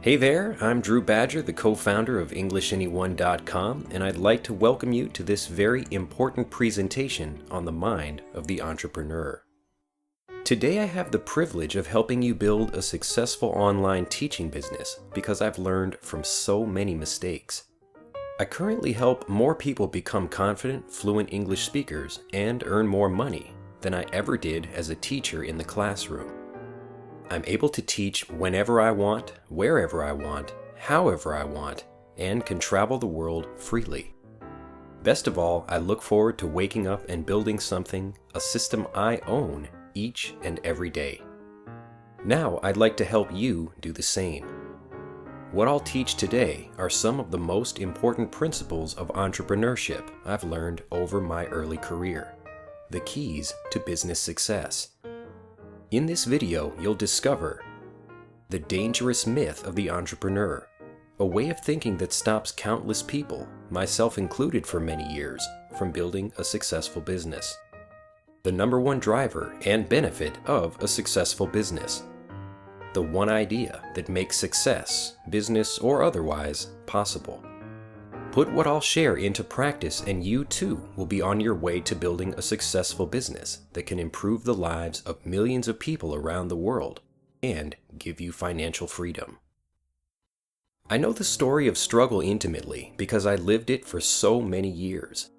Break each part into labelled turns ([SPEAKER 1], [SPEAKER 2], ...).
[SPEAKER 1] Hey there, I'm Drew Badger, the co-founder of EnglishAnyone.com, and I'd like to welcome you to this very important presentation on the mind of the entrepreneur. Today I have the privilege of helping you build a successful online teaching business because I've learned from so many mistakes. I currently help more people become confident, fluent English speakers and earn more money than I ever did as a teacher in the classroom. I'm able to teach whenever I want, wherever I want, however I want, and can travel the world freely. Best of all, I look forward to waking up and building something, a system I own, each and every day. Now I'd like to help you do the same. What I'll teach today are some of the most important principles of entrepreneurship I've learned over my early career, the keys to business success. In this video, you'll discover the dangerous myth of the entrepreneur, a way of thinking that stops countless people, myself included for many years, from building a successful business. The number one driver and benefit of a successful business. The one idea that makes success, business or otherwise, possible. Put what I'll share into practice and you too will be on your way to building a successful business that can improve the lives of millions of people around the world and give you financial freedom. I know the story of struggle intimately because I lived it for so many years.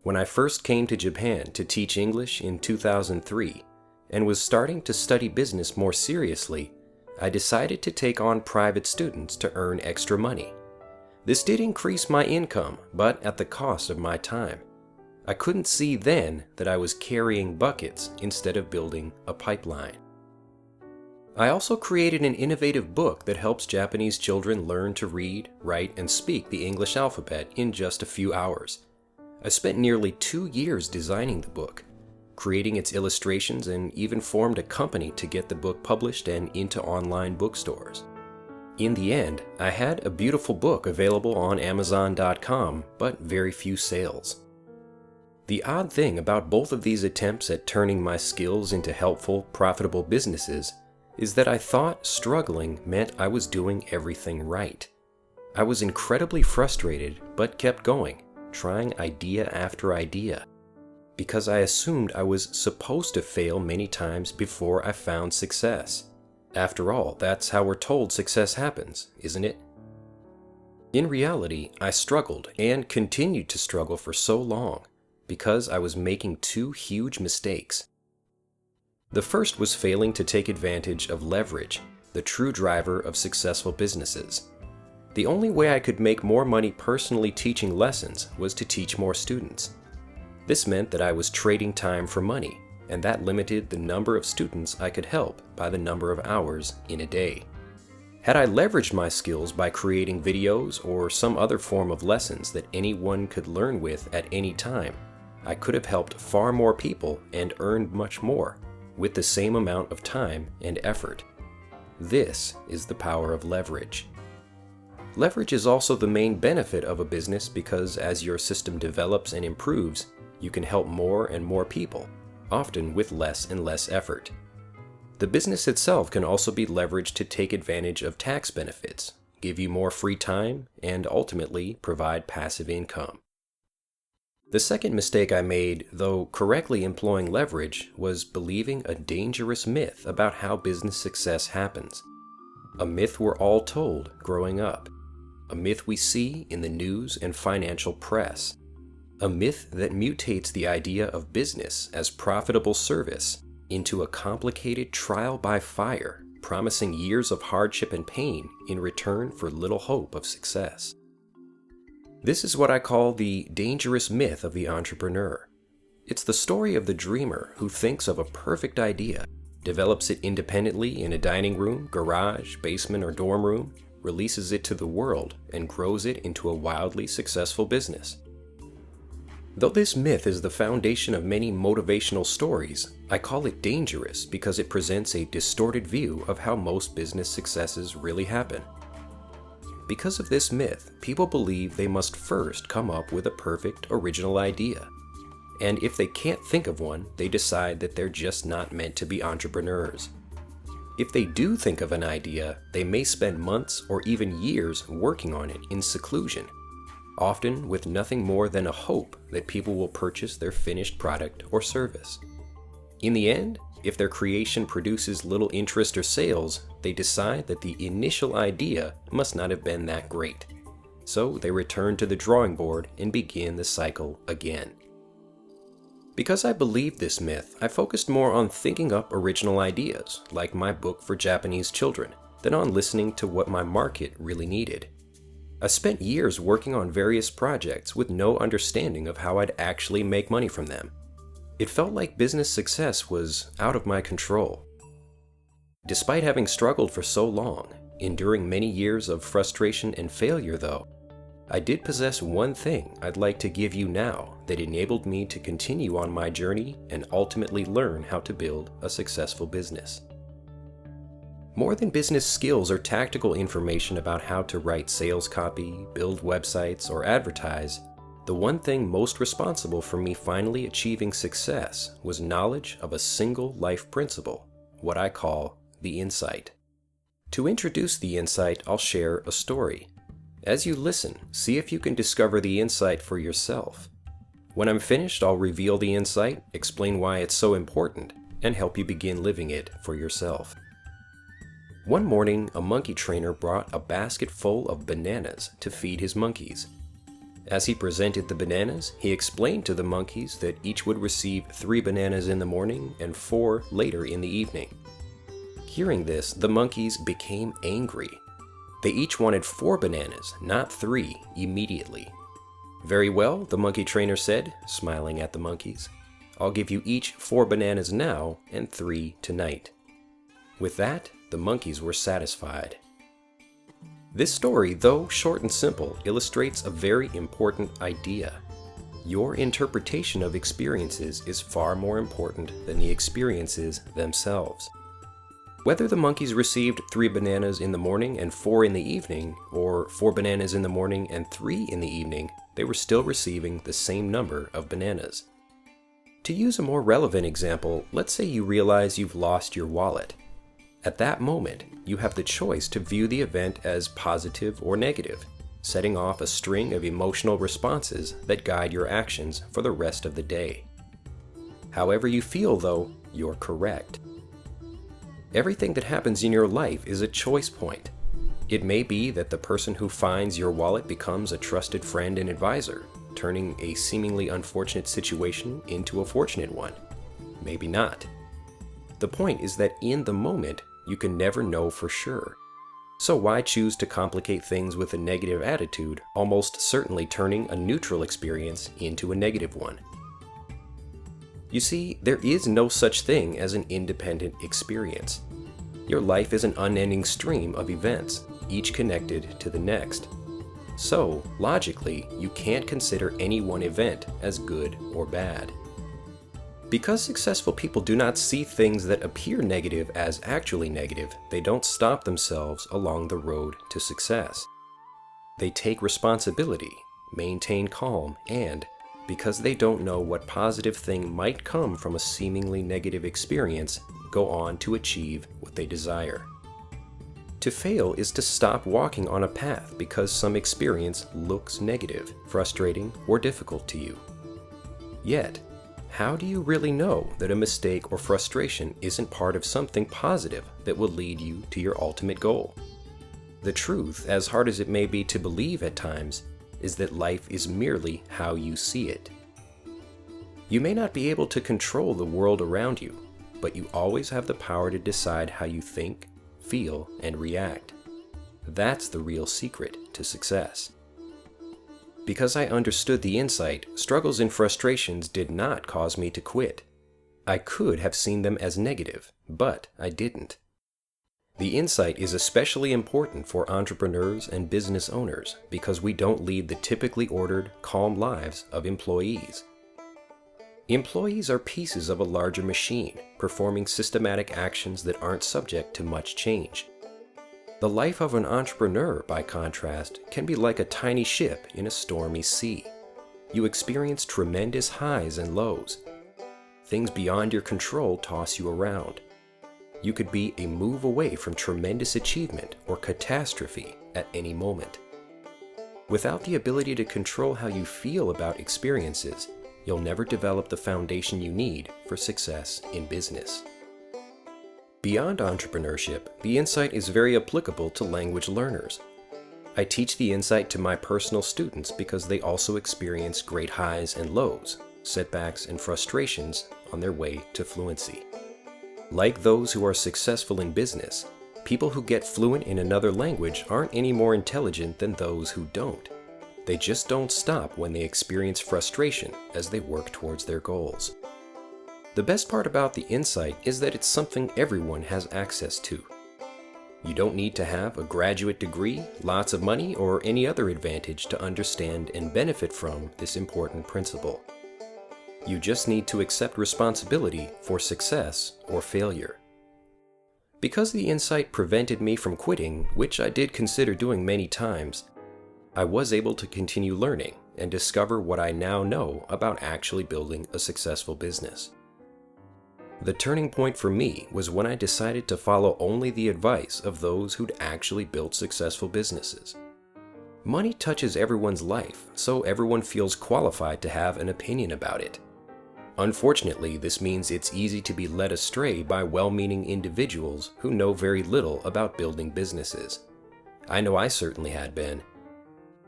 [SPEAKER 1] When I first came to Japan to teach English in 2003 and was starting to study business more seriously, I decided to take on private students to earn extra money. This did increase my income, but at the cost of my time. I couldn't see then that I was carrying buckets instead of building a pipeline. I also created an innovative book that helps Japanese children learn to read, write, and speak the English alphabet in just a few hours. I spent nearly 2 years designing the book, creating its illustrations, and even formed a company to get the book published and into online bookstores. In the end, I had a beautiful book available on Amazon.com, but very few sales. The odd thing about both of these attempts at turning my skills into helpful, profitable businesses is that I thought struggling meant I was doing everything right. I was incredibly frustrated, but kept going, trying idea after idea, because I assumed I was supposed to fail many times before I found success. After all, that's how we're told success happens, isn't it? In reality, I struggled and continued to struggle for so long because I was making two huge mistakes. The first was failing to take advantage of leverage, the true driver of successful businesses. The only way I could make more money personally teaching lessons was to teach more students. This meant that I was trading time for money, and that limited the number of students I could help by the number of hours in a day. Had I leveraged my skills by creating videos or some other form of lessons that anyone could learn with at any time, I could have helped far more people and earned much more with the same amount of time and effort. This is the power of leverage. Leverage is also the main benefit of a business because as your system develops and improves, you can help more and more people, often with less and less effort. The business itself can also be leveraged to take advantage of tax benefits, give you more free time, and ultimately provide passive income. The second mistake I made, though correctly employing leverage, was believing a dangerous myth about how business success happens. A myth we're all told growing up. A myth we see in the news and financial press. A myth that mutates the idea of business as profitable service into a complicated trial by fire, promising years of hardship and pain in return for little hope of success. This is what I call the dangerous myth of the entrepreneur. It's the story of the dreamer who thinks of a perfect idea, develops it independently in a dining room, garage, basement, or dorm room, releases it to the world, and grows it into a wildly successful business. Though this myth is the foundation of many motivational stories, I call it dangerous because it presents a distorted view of how most business successes really happen. Because of this myth, people believe they must first come up with a perfect, original idea. And if they can't think of one, they decide that they're just not meant to be entrepreneurs. If they do think of an idea, they may spend months or even years working on it in seclusion, often with nothing more than a hope that people will purchase their finished product or service. In the end, if their creation produces little interest or sales, they decide that the initial idea must not have been that great. So they return to the drawing board and begin the cycle again. Because I believed this myth, I focused more on thinking up original ideas, like my book for Japanese children, than on listening to what my market really needed. I spent years working on various projects with no understanding of how I'd actually make money from them. It felt like business success was out of my control. Despite having struggled for so long, enduring many years of frustration and failure though, I did possess one thing I'd like to give you now that enabled me to continue on my journey and ultimately learn how to build a successful business. More than business skills or tactical information about how to write sales copy, build websites, or advertise, the one thing most responsible for me finally achieving success was knowledge of a single life principle, what I call the insight. To introduce the insight, I'll share a story. As you listen, see if you can discover the insight for yourself. When I'm finished, I'll reveal the insight, explain why it's so important, and help you begin living it for yourself. One morning, a monkey trainer brought a basket full of bananas to feed his monkeys. As he presented the bananas, he explained to the monkeys that each would receive 3 bananas in the morning and 4 later in the evening. Hearing this, the monkeys became angry. They each wanted 4 bananas, not 3, immediately. "Very well," the monkey trainer said, smiling at the monkeys. "I'll give you each 4 bananas now and 3 tonight." With that, the monkeys were satisfied. This story, though short and simple, illustrates a very important idea. Your interpretation of experiences is far more important than the experiences themselves. Whether the monkeys received 3 bananas in the morning and 4 in the evening, or 4 bananas in the morning and 3 in the evening, they were still receiving the same number of bananas. To use a more relevant example, let's say you realize you've lost your wallet. At that moment, you have the choice to view the event as positive or negative, setting off a string of emotional responses that guide your actions for the rest of the day. However you feel, though, you're correct. Everything that happens in your life is a choice point. It may be that the person who finds your wallet becomes a trusted friend and advisor, turning a seemingly unfortunate situation into a fortunate one. Maybe not. The point is that in the moment, you can never know for sure. So why choose to complicate things with a negative attitude, almost certainly turning a neutral experience into a negative one? You see, there is no such thing as an independent experience. Your life is an unending stream of events, each connected to the next. So, logically, you can't consider any one event as good or bad. Because successful people do not see things that appear negative as actually negative, they don't stop themselves along the road to success. They take responsibility, maintain calm, and, because they don't know what positive thing might come from a seemingly negative experience, go on to achieve what they desire. To fail is to stop walking on a path because some experience looks negative, frustrating, or difficult to you. Yet, how do you really know that a mistake or frustration isn't part of something positive that will lead you to your ultimate goal? The truth, as hard as it may be to believe at times, is that life is merely how you see it. You may not be able to control the world around you, but you always have the power to decide how you think, feel, and react. That's the real secret to success. Because I understood the insight, struggles and frustrations did not cause me to quit. I could have seen them as negative, but I didn't. The insight is especially important for entrepreneurs and business owners because we don't lead the typically ordered, calm lives of employees. Employees are pieces of a larger machine, performing systematic actions that aren't subject to much change. The life of an entrepreneur, by contrast, can be like a tiny ship in a stormy sea. You experience tremendous highs and lows. Things beyond your control toss you around. you could be a move away from tremendous achievement or catastrophe at any moment. Without the ability to control how you feel about experiences, you'll never develop the foundation you need for success in business. Beyond entrepreneurship, the insight is very applicable to language learners. I teach the insight to my personal students because they also experience great highs and lows, setbacks and frustrations on their way to fluency. Like those who are successful in business, people who get fluent in another language aren't any more intelligent than those who don't. They just don't stop when they experience frustration as they work towards their goals. The best part about the insight is that it's something everyone has access to. You don't need to have a graduate degree, lots of money, or any other advantage to understand and benefit from this important principle. You just need to accept responsibility for success or failure. Because the insight prevented me from quitting, which I did consider doing many times, I was able to continue learning and discover what I now know about actually building a successful business. The turning point for me was when I decided to follow only the advice of those who'd actually built successful businesses. Money touches everyone's life, so everyone feels qualified to have an opinion about it. Unfortunately, this means it's easy to be led astray by well-meaning individuals who know very little about building businesses. I know I certainly had been.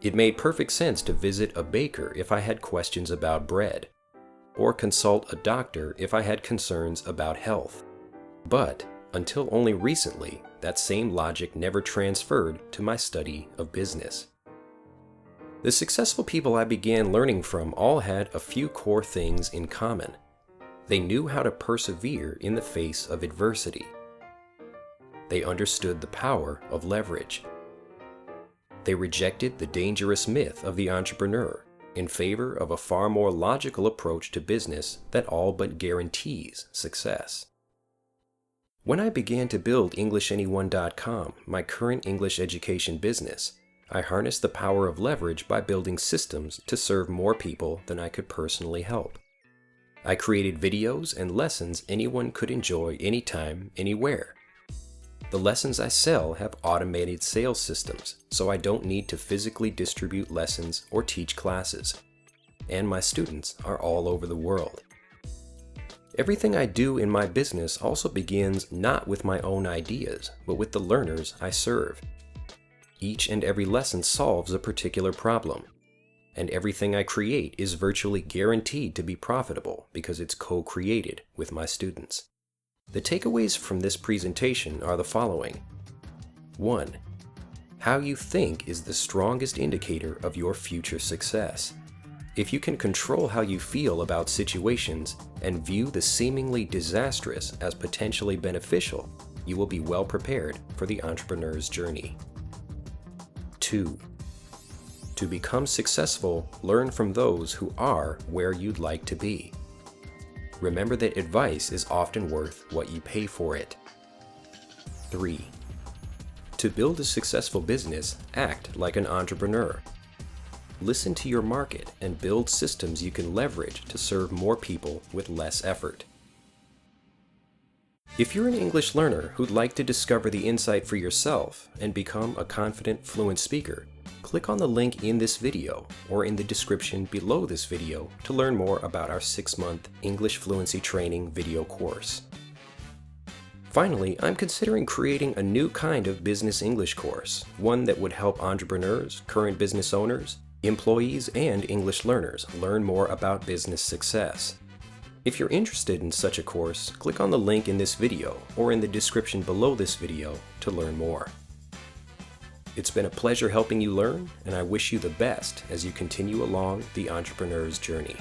[SPEAKER 1] It made perfect sense to visit a baker if I had questions about bread, or consult a doctor if I had concerns about health. But, until only recently, that same logic never transferred to my study of business. The successful people I began learning from all had a few core things in common. They knew how to persevere in the face of adversity. They understood the power of leverage. They rejected the dangerous myth of the entrepreneur in favor of a far more logical approach to business that all but guarantees success. When I began to build EnglishAnyone.com, my current English education business, I harnessed the power of leverage by building systems to serve more people than I could personally help. I created videos and lessons anyone could enjoy anytime, anywhere. The lessons I sell have automated sales systems, so I don't need to physically distribute lessons or teach classes. And my students are all over the world. Everything I do in my business also begins not with my own ideas, but with the learners I serve. Each and every lesson solves a particular problem, and everything I create is virtually guaranteed to be profitable because it's co-created with my students. The takeaways from this presentation are the following. 1. How you think is the strongest indicator of your future success. If you can control how you feel about situations and view the seemingly disastrous as potentially beneficial, you will be well prepared for the entrepreneur's journey. 2. To become successful, learn from those who are where you'd like to be. Remember that advice is often worth what you pay for it. 3. To build a successful business, act like an entrepreneur. Listen to your market and build systems you can leverage to serve more people with less effort. If you're an English learner who'd like to discover the insight for yourself and become a confident, fluent speaker, click on the link in this video or in the description below this video to learn more about our 6-month English fluency training video course. Finally, I'm considering creating a new kind of business English course, one that would help entrepreneurs, current business owners, employees, and English learners learn more about business success. If you're interested in such a course, click on the link in this video or in the description below this video to learn more. It's been a pleasure helping you learn, and I wish you the best as you continue along the entrepreneur's journey.